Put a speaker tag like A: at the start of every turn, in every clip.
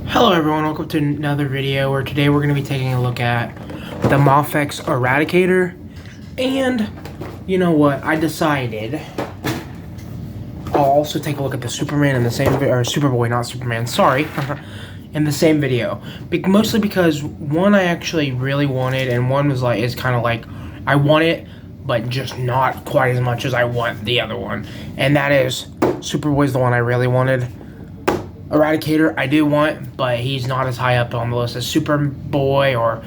A: Hello everyone, welcome to another video where today we're going to be taking a look at the Mafex Eradicator. And you know what, I decided I'll also take a look at the Superman in the same or Superboy, not Superman, sorry, in the same video. Mostly because one I actually really wanted, and one was like, is kind of like, I want it, but just not quite as much as I want the other one. And that is, Superboy's the one I really wanted. Eradicator, I do want, but he's not as high up on the list as Superboy or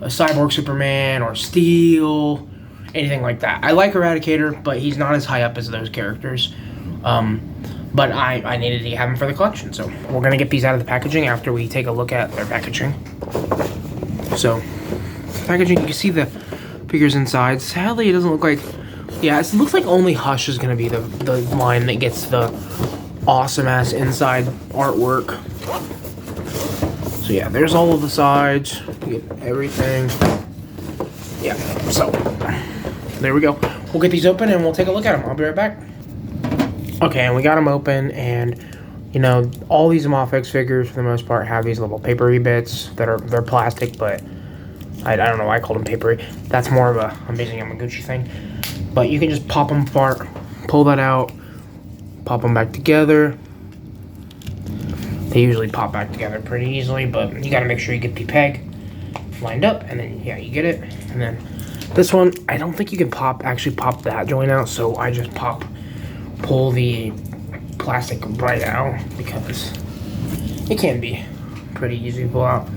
A: a Cyborg Superman or Steel, anything like that. I like Eradicator, but he's not as high up as those characters. But I needed to have him for the collection, so we're gonna get these out of the packaging after we take a look at their packaging. So, packaging, you can see the figures inside. Sadly, it doesn't look like. Yeah, it looks like only Hush is gonna be the line that gets the awesome ass inside artwork. So yeah, there's all of the sides. You get everything. Yeah, so there we go. We'll get these open and we'll take a look at them. I'll be right back. Okay, and we got them open, and you know, all these Mafex figures for the most part have these little papery bits that they're plastic, but I don't know why I called them papery. That's more of a Amazing Yamaguchi thing. But you can just pop them apart, pull that out, pop them back together. They usually pop back together pretty easily, but you gotta make sure you get the peg lined up, and then yeah, you get it. And then this one, I don't think you can actually pop that joint out, so I just pull the plastic right out because it can be pretty easy to pull out.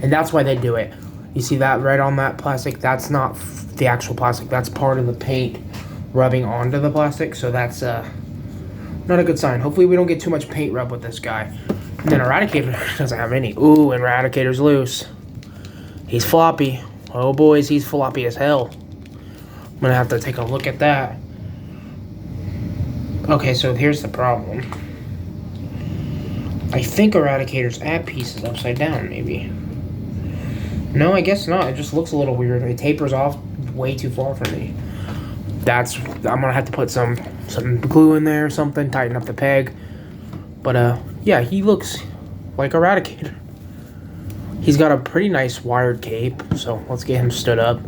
A: And that's why they do it. You see that right on that plastic? That's not the actual plastic, that's part of the paint rubbing onto the plastic, so that's not a good sign. Hopefully we don't get too much paint rub with this guy. And then Eradicator doesn't have any. Ooh, and Eradicator's loose. He's floppy. Oh boys, he's floppy as hell. I'm gonna have to take a look at that. Okay, so here's the problem. I think Eradicator's ab piece is upside down, maybe. No, I guess not. It just looks a little weird. It tapers off way too far for me. I'm gonna have to put some glue in there or something, tighten up the peg. But yeah, he looks like Eradicator. He's got a pretty nice wired cape, so let's get him stood up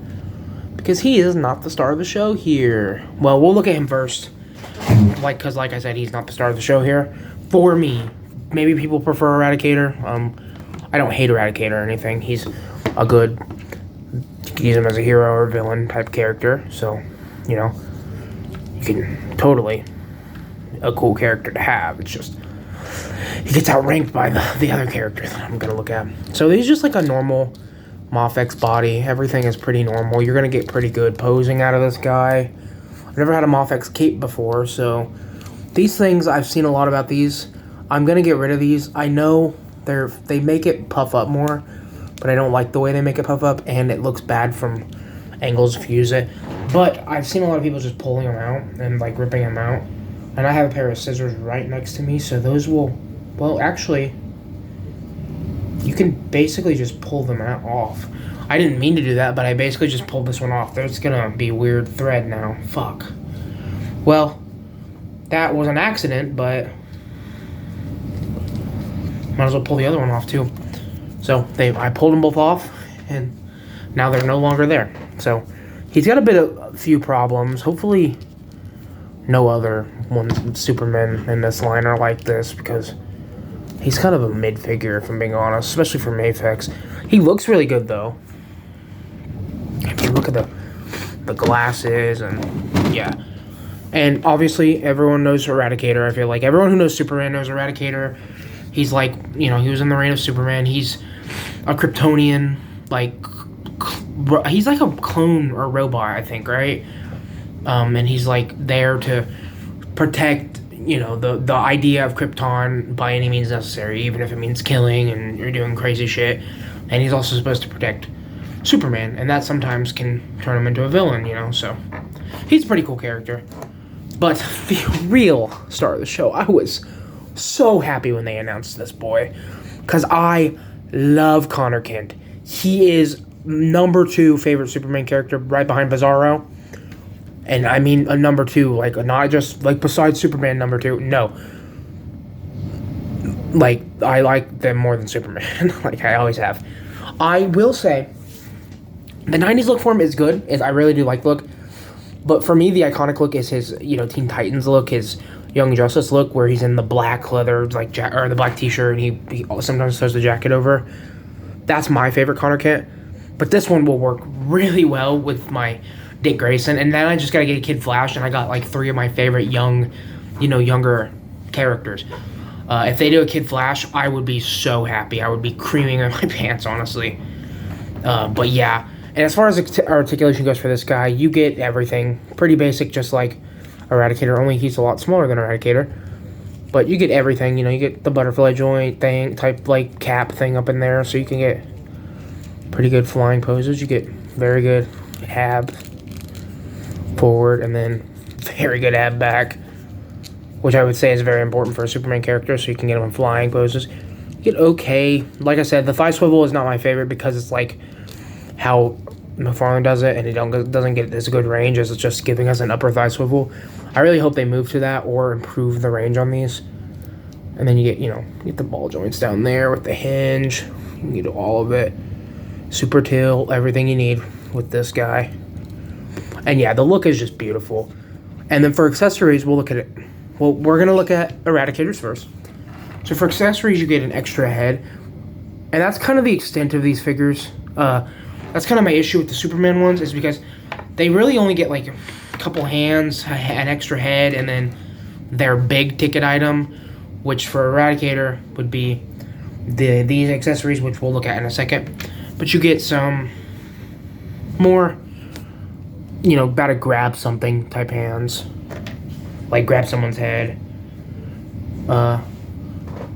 A: because he is not the star of the show here. Well, we'll look at him first, because like I said, he's not the star of the show here for me. Maybe people prefer Eradicator. I don't hate Eradicator or anything. He's a good. You can use him as a hero or villain type character, so. You know, you can totally a cool character to have. It's just he gets outranked by the other characters that I'm gonna look at. So he's just like a normal Mafex body. Everything is pretty normal. You're gonna get pretty good posing out of this guy. I've never had a Mafex cape before, so these things I've seen a lot about these. I'm gonna get rid of these. I know they make it puff up more, but I don't like the way they make it puff up, and it looks bad from angles if you use it. But I've seen a lot of people just pulling them out and like ripping them out. And I have a pair of scissors right next to me, so those will, well, actually, you can basically just pull them off. I didn't mean to do that, but I basically just pulled this one off. There's gonna be weird thread now. Fuck. Well, that was an accident, but might as well pull the other one off too. So I pulled them both off, and now they're no longer there. So he's got a few problems. Hopefully no other Supermen in this line are like this, because he's kind of a mid figure, if I'm being honest, especially for Mafex. He looks really good though. If you look at the glasses, and yeah. And obviously everyone knows Eradicator. I feel like everyone who knows Superman knows Eradicator. He's like, you know, he was in the reign of Superman. He's a Kryptonian, like, he's like a clone or robot, I think, right? And he's like there to protect, you know, the idea of Krypton by any means necessary, even if it means killing and you're doing crazy shit. And he's also supposed to protect Superman, and that sometimes can turn him into a villain, you know, so he's a pretty cool character. But the real star of the show, I was so happy when they announced this boy, because I love Connor Kent. He is number 2 favorite Superman character, right behind Bizarro. And I mean a number 2, like not just like besides Superman number 2. No, Like, I like them more than Superman. Like, I always have. I will say, the 90s look for him is good. I really do like the look. But for me, the iconic look is his, Teen Titans look, his Young Justice look, where he's in the black leather, like, or the black t-shirt, and he sometimes throws the jacket over. That's my favorite Connor Kent. But this one will work really well with my Dick Grayson. And then I just gotta get a Kid Flash, and I got, like, 3 of my favorite younger characters. If they do a Kid Flash, I would be so happy. I would be creaming in my pants, honestly. But yeah. And as far as articulation goes for this guy, you get everything. Pretty basic, just like Eradicator, only he's a lot smaller than Eradicator. But you get everything, you get the butterfly joint thing, type, like, cap thing up in there, so you can get pretty good flying poses. You get very good ab forward, and then very good ab back, which I would say is very important for a Superman character, so you can get him in flying poses. You get okay. Like I said, the thigh swivel is not my favorite because it's like how McFarlane does it, and it doesn't get as good range as it's just giving us an upper thigh swivel. I really hope they move to that or improve the range on these. And then you get the ball joints down there with the hinge. You can get all of it. Super tilt, everything you need with this guy. And yeah, the look is just beautiful. And then for accessories, we'll look at it. Well, we're going to look at Eradicators first. So for accessories, you get an extra head. And that's kind of the extent of these figures. That's kind of my issue with the Superman ones, is because they really only get like a couple hands, an extra head, and then their big ticket item, which for Eradicator would be these accessories, which we'll look at in a second. But you get some more, about to grab something type hands, like grab someone's head.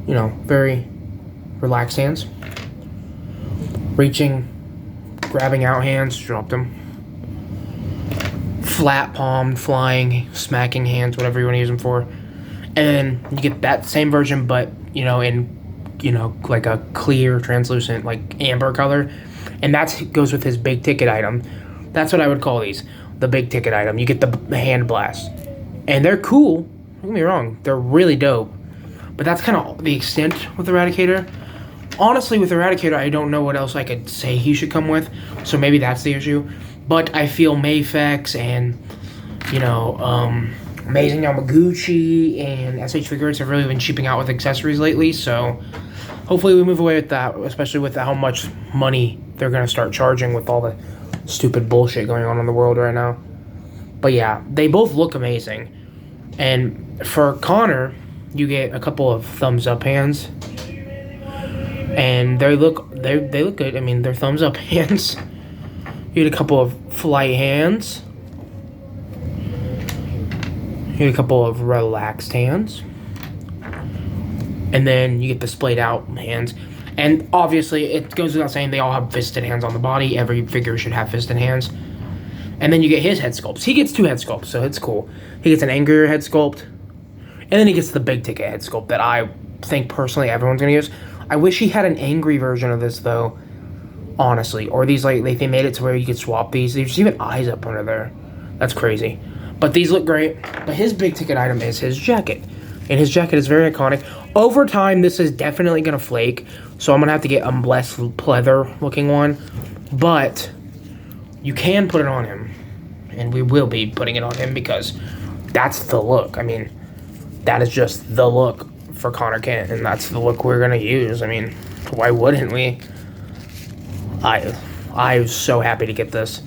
A: Very relaxed hands. Reaching, grabbing out hands, dropped them. Flat palmed, flying, smacking hands, whatever you want to use them for. And then you get that same version, but, in, like a clear, translucent, like amber color. And that goes with his big ticket item. That's what I would call these. The big ticket item. You get the hand blast. And they're cool. Don't get me wrong. They're really dope. But that's kind of the extent with Eradicator. Honestly, with Eradicator, I don't know what else I could say he should come with. So maybe that's the issue. But I feel Mafex and, Amazing Yamaguchi and SH Figures have really been cheaping out with accessories lately. So hopefully we move away with that, especially with how much money they're going to start charging with all the stupid bullshit going on in the world right now. But yeah, they both look amazing. And for Connor, you get a couple of thumbs up hands. And they look good. I mean, they're thumbs up hands. You get a couple of flight hands. You get a couple of relaxed hands. And then you get the splayed out hands. And obviously, it goes without saying, they all have fisted hands on the body. Every figure should have fisted hands. And then you get his head sculpts. He gets 2 head sculpts, so it's cool. He gets an angrier head sculpt. And then he gets the big ticket head sculpt that I think personally everyone's going to use. I wish he had an angry version of this, though, honestly. Or these, like, they made it to where you could swap these. There's even eyes up under there. That's crazy. But these look great. But his big ticket item is his jacket. And his jacket is very iconic. Over time, this is definitely going to flake. So I'm going to have to get a less pleather looking one. But you can put it on him. And we will be putting it on him because that's the look. I mean, that is just the look for Connor Kent, and that's the look we're gonna use. I mean, why wouldn't we? I was so happy to get this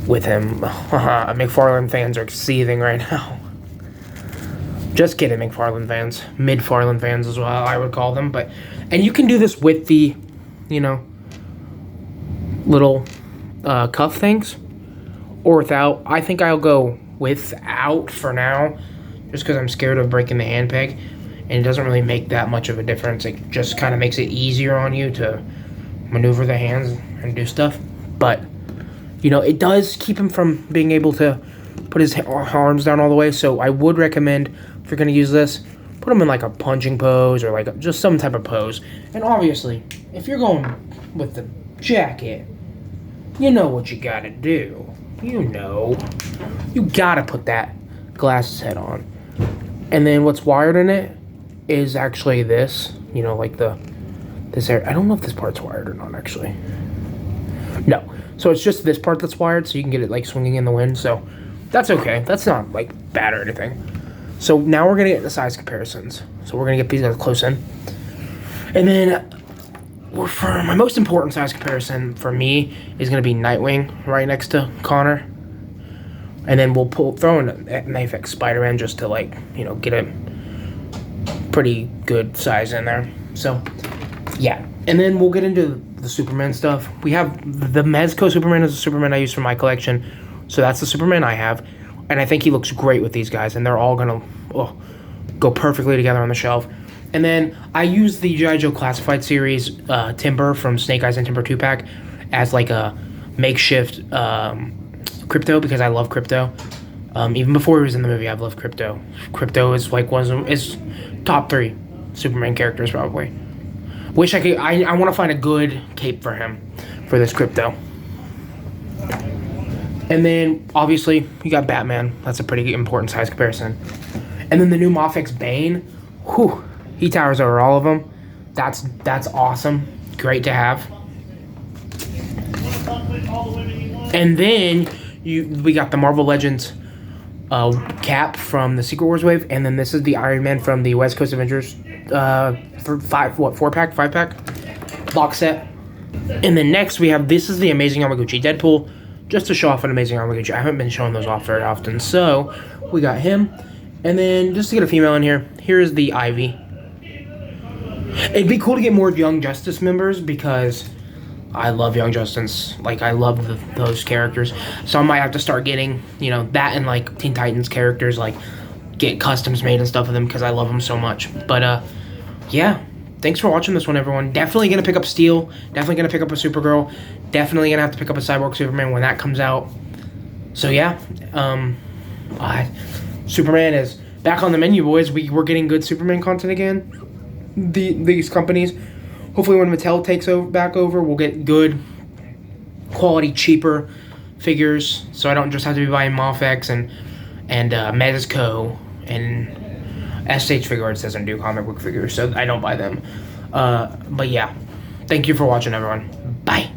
A: with him. McFarlane fans are seething right now. Just kidding, McFarlane fans. Mid-Farlane fans as well, I would call them. And you can do this with the, little cuff things, or without. I think I'll go without for now, just because I'm scared of breaking the hand peg. And it doesn't really make that much of a difference. It just kind of makes it easier on you to maneuver the hands and do stuff. But, it does keep him from being able to put his arms down all the way. So I would recommend, if you're going to use this, put him in like a punching pose or like just some type of pose. And obviously, if you're going with the jacket, you know what you got to do. You got to put that glasses head on. And then what's wired in it is actually this, you know, like this area. I don't know if this part's wired or not, actually. No. So it's just this part that's wired, so you can get it, like, swinging in the wind. So that's okay. That's not, like, bad or anything. So now we're going to get the size comparisons. So we're going to get these guys close in. And then for my most important size comparison for me is going to be Nightwing right next to Connor. And then we'll throw in Mafex Spider-Man just to, like, you know, get a pretty good size in there. So, yeah. And then we'll get into the Superman stuff. We have the Mezco Superman is the Superman I use for my collection. So that's the Superman I have. And I think he looks great with these guys. And they're all going to go perfectly together on the shelf. And then I use the G.I. Joe Classified series Timber from Snake Eyes and Timber 2-pack as like a makeshift Crypto, because I love Crypto. Even before he was in the movie, I've loved Crypto. Crypto is like is top 3 Superman characters probably. Wish I could. I want to find a good cape for him for this Crypto. And then obviously you got Batman. That's a pretty important size comparison. And then the new Mafex Bane. Whew, he towers over all of them. That's awesome. Great to have. And then we got the Marvel Legends cap from the Secret Wars wave, and then this is the Iron Man from the West Coast Avengers 4-pack, 5-pack box set. And then next we have, this is the Amazing Yamaguchi Deadpool, just to show off an Amazing Yamaguchi. I haven't been showing those off very often, so we got him. And then just to get a female in here, here's the Ivy. It'd be cool to get more Young Justice members because I love Young Justice. Like, I love those characters. So I might have to start getting, you know, that and, like, Teen Titans characters, like, get customs made and stuff of them because I love them so much. But, yeah. Thanks for watching this one, everyone. Definitely going to pick up Steel. Definitely going to pick up a Supergirl. Definitely going to have to pick up a Cyborg Superman when that comes out. So, yeah. Superman is back on the menu, boys. We're getting good Superman content again. These companies. Hopefully when Mattel takes back over, we'll get good quality, cheaper figures, so I don't just have to be buying Mafex and Mezco and SH Figure Arts doesn't do comic book figures, so I don't buy them. But yeah, thank you for watching, everyone. Bye.